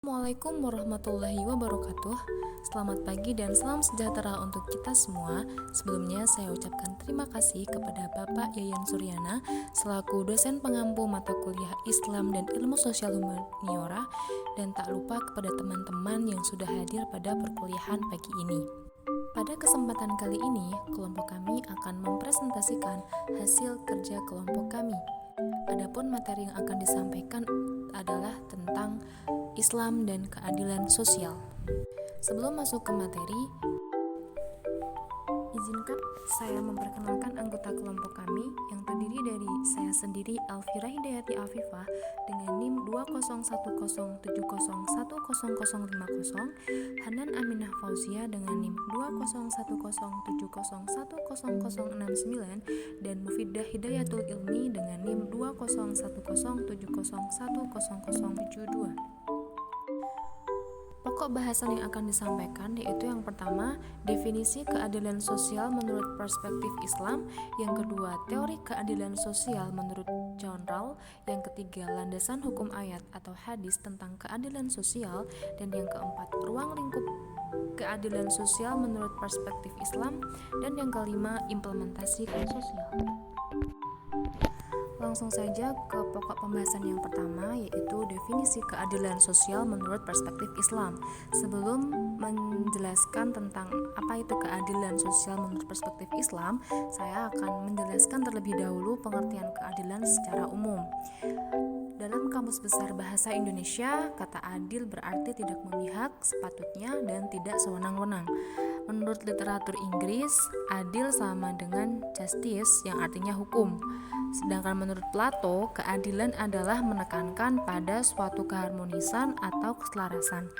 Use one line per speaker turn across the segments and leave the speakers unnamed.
Assalamualaikum warahmatullahi wabarakatuh. Selamat pagi dan salam sejahtera untuk kita semua. Sebelumnya saya ucapkan terima kasih kepada Bapak Yayan Suryana selaku dosen pengampu mata kuliah Islam dan Ilmu Sosial Humaniora, dan tak lupa kepada teman-teman yang sudah hadir pada perkuliahan pagi ini. Pada kesempatan kali ini, kelompok kami akan mempresentasikan hasil kerja kelompok kami. Adapun materi yang akan disampaikan adalah tentang Islam dan keadilan sosial. Sebelum masuk ke materi, izinkan saya memperkenalkan anggota kelompok kami yang terdiri dari saya sendiri, Alfira Hidayati Afifah dengan NIM 20107010050, Hanan Aminah Fauzia dengan NIM 20107010069, dan Mufidah Hidayatul Ilmi dengan NIM 20107010072. Pokok bahasan yang akan disampaikan yaitu yang pertama, definisi keadilan sosial menurut perspektif Islam, yang kedua, teori keadilan sosial menurut John Rawls, yang ketiga, landasan hukum ayat atau hadis tentang keadilan sosial, dan yang keempat, ruang lingkup keadilan sosial menurut perspektif Islam, dan yang kelima, implementasi sosial. Langsung saja ke pokok pembahasan yang pertama, yaitu definisi keadilan sosial menurut perspektif Islam. Sebelum menjelaskan tentang apa itu keadilan sosial menurut perspektif Islam, saya akan menjelaskan terlebih dahulu pengertian keadilan secara umum. Dalam Kamus Besar Bahasa Indonesia, kata adil berarti tidak memihak, sepatutnya, dan tidak sewenang-wenang. Menurut literatur Inggris, adil sama dengan justice yang artinya hukum. Sedangkan menurut Plato, keadilan adalah menekankan pada suatu keharmonisan atau keselarasan.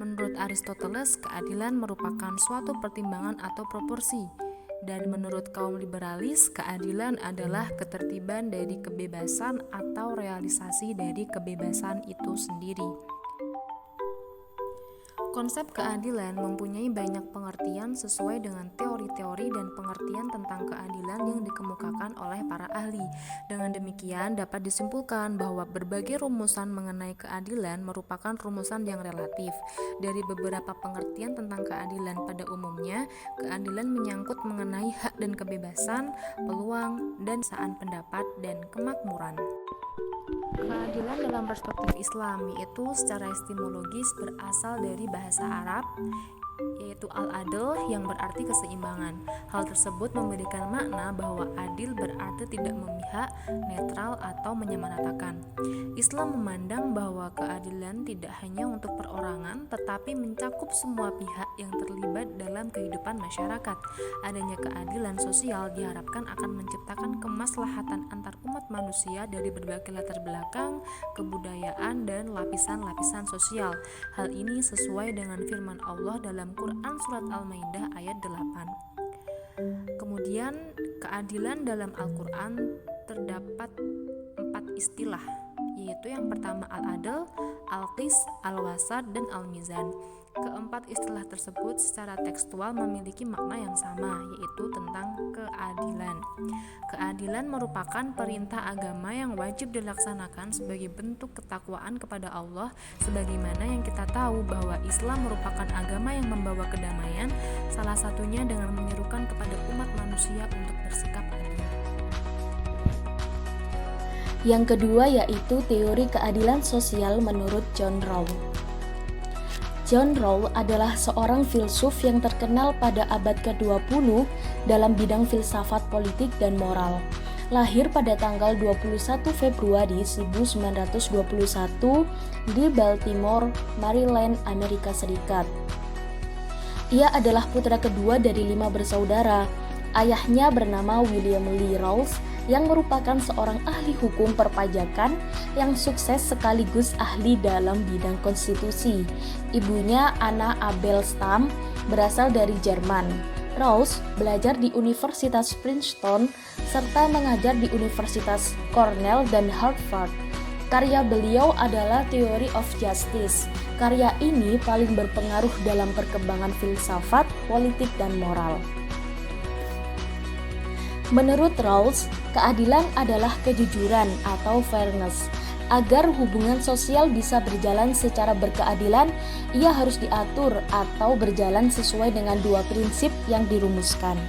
Menurut Aristoteles, keadilan merupakan suatu pertimbangan atau proporsi. Dan menurut kaum liberalis, keadilan adalah ketertiban dari kebebasan atau realisasi dari kebebasan itu sendiri. Konsep keadilan mempunyai banyak pengertian sesuai dengan teori-teori dan pengertian tentang keadilan yang dikemukakan oleh para ahli. Dengan demikian, dapat disimpulkan bahwa berbagai rumusan mengenai keadilan merupakan rumusan yang relatif. Dari beberapa pengertian tentang keadilan pada umumnya, keadilan menyangkut mengenai hak dan kebebasan, peluang, dan kebebasan pendapat, dan kemakmuran. Keadilan dalam perspektif Islam yaitu secara etimologis berasal dari bahasa Arab, yaitu al-adl yang berarti keseimbangan. Hal tersebut memberikan makna bahwa adil berarti tidak memihak, netral, atau menyamaratakan. Islam memandang bahwa keadilan tidak hanya untuk perorangan, tetapi mencakup semua pihak yang terlibat dalam kehidupan masyarakat. Adanya keadilan sosial diharapkan akan menciptakan kemaslahatan antar umat manusia dari berbagai latar belakang, kebudayaan, dan lapisan-lapisan sosial. Hal ini sesuai dengan firman Allah dalam Quran Surat Al-Maidah ayat 8. Kemudian, keadilan dalam Al-Quran terdapat 4 istilah, yaitu yang pertama al-adl, al-qis, al-wasat, dan al-mizan. Keempat istilah tersebut secara tekstual memiliki makna yang sama, yaitu tentang keadilan. Keadilan merupakan perintah agama yang wajib dilaksanakan sebagai bentuk ketakwaan kepada Allah, sebagaimana yang kita tahu bahwa Islam merupakan agama yang membawa kedamaian, salah satunya dengan menyerukan kepada umat manusia untuk bersikap adil.
Yang kedua yaitu teori keadilan sosial menurut John Rawls. John Rawls adalah seorang filsuf yang terkenal pada abad ke-20 dalam bidang filsafat politik dan moral. Lahir pada tanggal 21 Februari 1921 di Baltimore, Maryland, Amerika Serikat. Ia adalah putra kedua dari 5 bersaudara. Ayahnya bernama William Lee Rawls yang merupakan seorang ahli hukum perpajakan yang sukses sekaligus ahli dalam bidang konstitusi. Ibunya Anna Abelstam berasal dari Jerman. Rawls belajar di Universitas Princeton serta mengajar di Universitas Cornell dan Harvard. Karya beliau adalah Theory of Justice. Karya ini paling berpengaruh dalam perkembangan filsafat, politik, dan moral. Menurut Rawls, keadilan adalah kejujuran atau fairness. Agar hubungan sosial bisa berjalan secara berkeadilan, ia harus diatur atau berjalan sesuai dengan dua prinsip yang dirumuskan.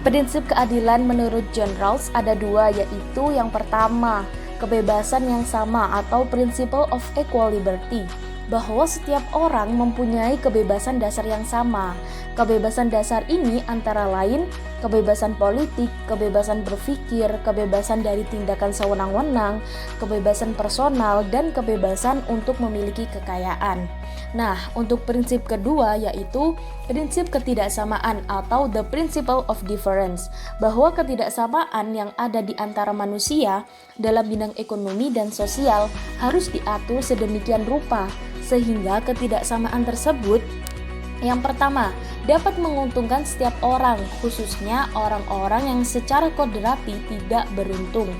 Prinsip keadilan menurut John Rawls ada dua, yaitu yang pertama, kebebasan yang sama atau principle of equal liberty, bahwa setiap orang mempunyai kebebasan dasar yang sama. Kebebasan dasar ini antara lain kebebasan politik, kebebasan berpikir, kebebasan dari tindakan sewenang-wenang, kebebasan personal, dan kebebasan untuk memiliki kekayaan. Nah, untuk prinsip kedua yaitu prinsip ketidaksamaan atau the principle of difference, bahwa ketidaksamaan yang ada di antara manusia dalam bidang ekonomi dan sosial harus diatur sedemikian rupa sehingga ketidaksamaan tersebut yang pertama dapat menguntungkan setiap orang, khususnya orang-orang yang secara kodrati tidak beruntung.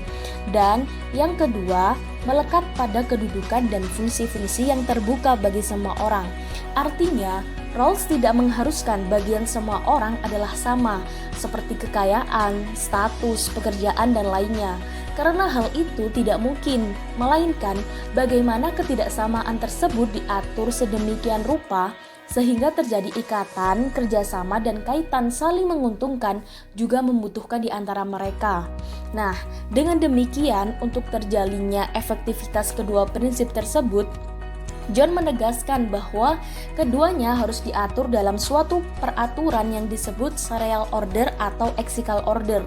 Dan yang kedua, melekat pada kedudukan dan fungsi-fungsi yang terbuka bagi semua orang. Artinya, Rawls tidak mengharuskan bagian semua orang adalah sama, seperti kekayaan, status, pekerjaan, dan lainnya. Karena hal itu tidak mungkin, melainkan bagaimana ketidaksamaan tersebut diatur sedemikian rupa sehingga terjadi ikatan, kerjasama, dan kaitan saling menguntungkan juga membutuhkan di antara mereka. Nah, dengan demikian untuk terjalinnya efektivitas kedua prinsip tersebut, John menegaskan bahwa keduanya harus diatur dalam suatu peraturan yang disebut serial order atau lexical order.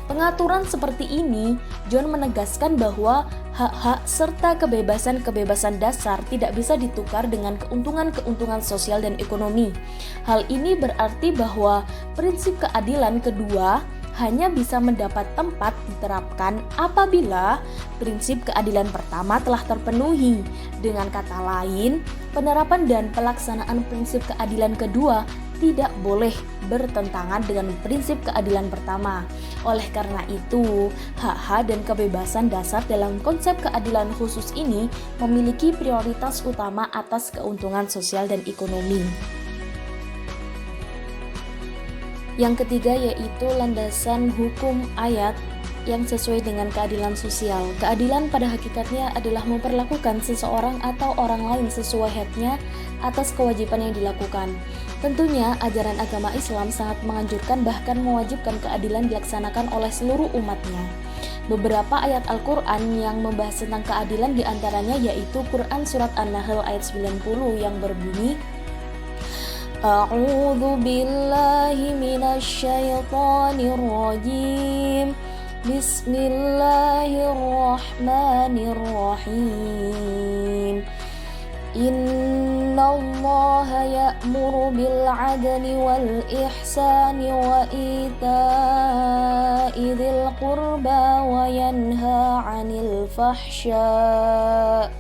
Pengaturan seperti ini, John menegaskan bahwa hak-hak serta kebebasan-kebebasan dasar tidak bisa ditukar dengan keuntungan-keuntungan sosial dan ekonomi. Hal ini berarti bahwa prinsip keadilan kedua hanya bisa mendapat tempat diterapkan apabila prinsip keadilan pertama telah terpenuhi. Dengan kata lain, penerapan dan pelaksanaan prinsip keadilan kedua tidak boleh bertentangan dengan prinsip keadilan pertama. Oleh karena itu, hak-hak dan kebebasan dasar dalam konsep keadilan khusus ini memiliki prioritas utama atas keuntungan sosial dan ekonomi. Yang ketiga yaitu landasan hukum ayat yang sesuai dengan keadilan sosial. Keadilan pada hakikatnya adalah memperlakukan seseorang atau orang lain sesuai haknya atas kewajiban yang dilakukan. Tentunya ajaran agama Islam sangat menganjurkan bahkan mewajibkan keadilan dilaksanakan oleh seluruh umatnya. Beberapa ayat Al-Quran yang membahas tentang keadilan diantaranya yaitu Quran Surat An-Nahl ayat 90 yang berbunyi, A'udzu billahi minasy syaithanir rajim. Bismillahirrahmanirrahim. Innallaha ya'muru bil 'adli wal ihsani wa ita'i dzil qurba wa yanha 'anil fahsya'i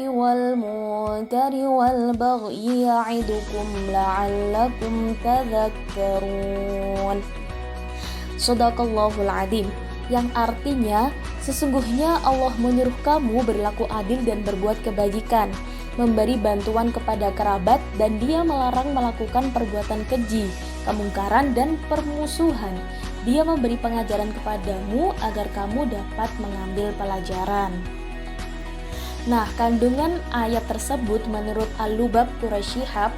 wal munkari wal bagyi ya'idukum la'allakum tadhakkarun. Shadaqallahul adzim, yang artinya sesungguhnya Allah menyuruh kamu berlaku adil dan berbuat kebajikan, memberi bantuan kepada kerabat, dan Dia melarang melakukan perbuatan keji, kemungkaran, dan permusuhan. Dia memberi pengajaran kepadamu agar kamu dapat mengambil pelajaran. Nah, kandungan ayat tersebut menurut Al-Lubab Quraisy Shihab,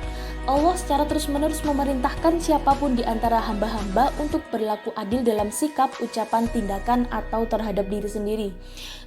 Allah secara terus-menerus memerintahkan siapapun di antara hamba-hamba untuk berlaku adil dalam sikap, ucapan, tindakan, atau terhadap diri sendiri.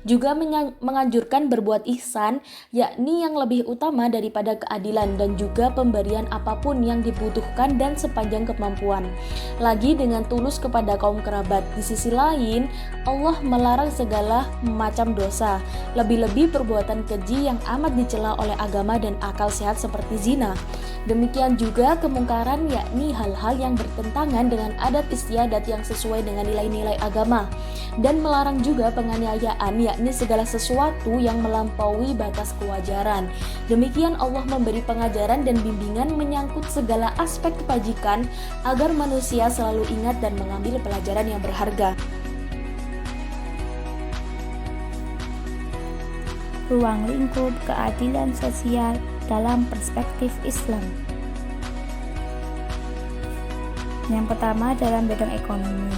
Juga menganjurkan berbuat ihsan, yakni yang lebih utama daripada keadilan, dan juga pemberian apapun yang dibutuhkan dan sepanjang kemampuan. Lagi dengan tulus kepada kaum kerabat. Di sisi lain, Allah melarang segala macam dosa, lebih-lebih perbuatan keji yang amat dicela oleh agama dan akal sehat seperti zina. Demikian juga kemungkaran, yakni hal-hal yang bertentangan dengan adat istiadat yang sesuai dengan nilai-nilai agama, dan melarang juga penganiayaan, yakni segala sesuatu yang melampaui batas kewajaran. Demikian Allah memberi pengajaran dan bimbingan menyangkut segala aspek kebajikan agar manusia selalu ingat dan mengambil pelajaran yang berharga.
Ruang lingkup keadilan sosial dalam perspektif Islam. Yang pertama dalam bidang ekonomi.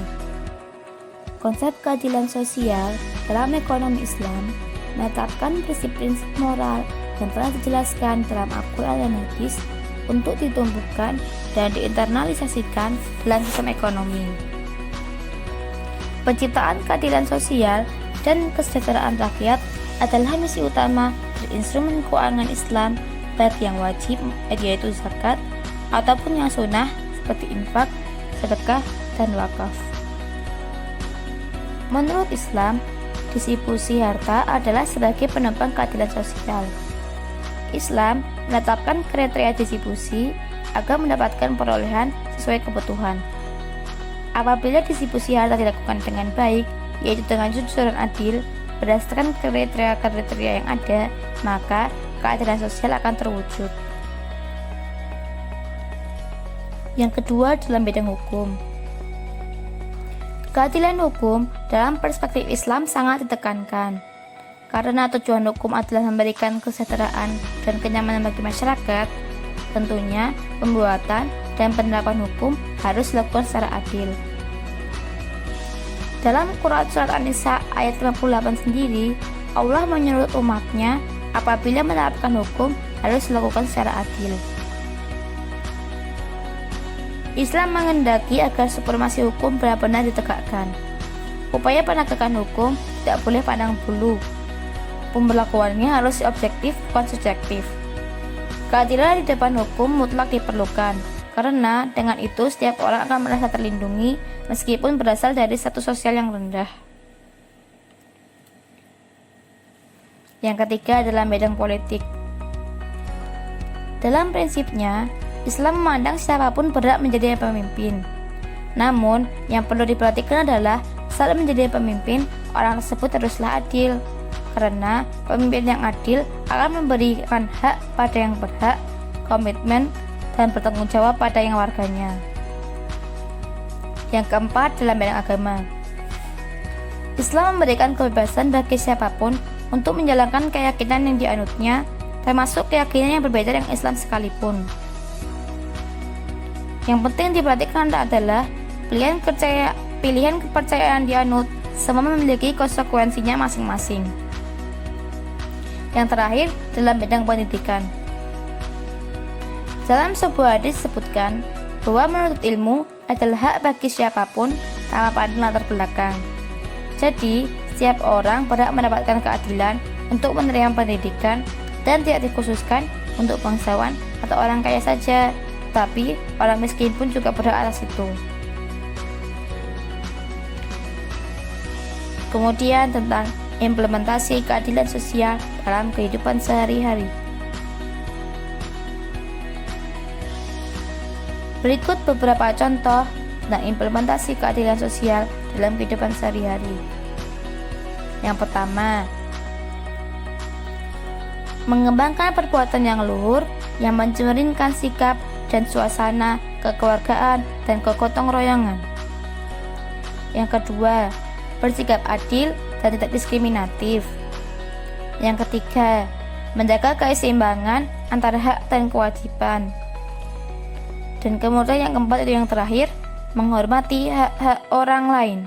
Konsep keadilan sosial dalam ekonomi Islam menetapkan prinsip-prinsip moral yang telah dijelaskan dalam Al-Quran dan Hadis untuk ditumbuhkan dan diinternalisasikan dalam sistem ekonomi. Penciptaan keadilan sosial dan kesejahteraan rakyat adalah misi utama dari instrumen keuangan Islam, baik yang wajib yaitu zakat ataupun yang sunnah seperti infak, sedekah, dan wakaf. Menurut Islam, distribusi harta adalah sebagai penopang keadilan sosial. Islam menetapkan kriteria distribusi agar mendapatkan perolehan sesuai kebutuhan. Apabila distribusi harta dilakukan dengan baik, yaitu dengan jujur dan adil, berdasarkan kriteria-kriteria yang ada, maka keadilan sosial akan terwujud. Yang kedua, dalam bidang hukum. Keadilan hukum dalam perspektif Islam sangat ditekankan, karena tujuan hukum adalah memberikan kesejahteraan dan kenyamanan bagi masyarakat. Tentunya, pembuatan dan penerapan hukum harus dilakukan secara adil. Dalam Quran Surat An-Nisa ayat 58 sendiri, Allah menyuruh umatnya apabila menerapkan hukum harus dilakukan secara adil. Islam menghendaki agar supremasi hukum benar-benar ditegakkan. Upaya penegakan hukum tidak boleh pandang bulu. Pemberlakuannya harus objektif, bukan subjektif. Keadilan di depan hukum mutlak diperlukan, karena dengan itu setiap orang akan merasa terlindungi meskipun berasal dari status sosial yang rendah. Yang ketiga, dalam bidang politik. Dalam prinsipnya, Islam memandang siapapun berhak menjadi pemimpin. Namun, yang perlu diperhatikan adalah saat menjadi pemimpin, orang tersebut haruslah adil. Karena pemimpin yang adil akan memberikan hak pada yang berhak, komitmen, dan bertanggung jawab pada yang warganya. Yang keempat, dalam bidang agama. Islam memberikan kebebasan bagi siapapun untuk menjalankan keyakinan yang dianutnya, termasuk keyakinan yang berbeda dengan Islam sekalipun. Yang penting diperhatikan adalah pilihan kepercayaan dianut semua memiliki konsekuensinya masing-masing. Yang terakhir, dalam bidang pendidikan. Dalam sebuah hadis disebutkan bahwa menuntut ilmu adalah hak bagi siapapun tanpa pandang latar belakang. Jadi, setiap orang berhak mendapatkan keadilan untuk menerima pendidikan dan tidak dikhususkan untuk bangsawan atau orang kaya saja, tapi orang miskin pun juga berhak atas itu. Kemudian tentang implementasi keadilan sosial dalam kehidupan sehari-hari. Berikut beberapa contoh tentang implementasi keadilan sosial dalam kehidupan sehari-hari. Yang pertama, mengembangkan perbuatan yang luhur yang mencerminkan sikap dan suasana kekeluargaan dan kegotong royongan. Yang kedua, bersikap adil dan tidak diskriminatif. Yang ketiga, menjaga keseimbangan antara hak dan kewajiban. Dan kemudian yang keempat itu yang terakhir, menghormati hak-hak orang lain.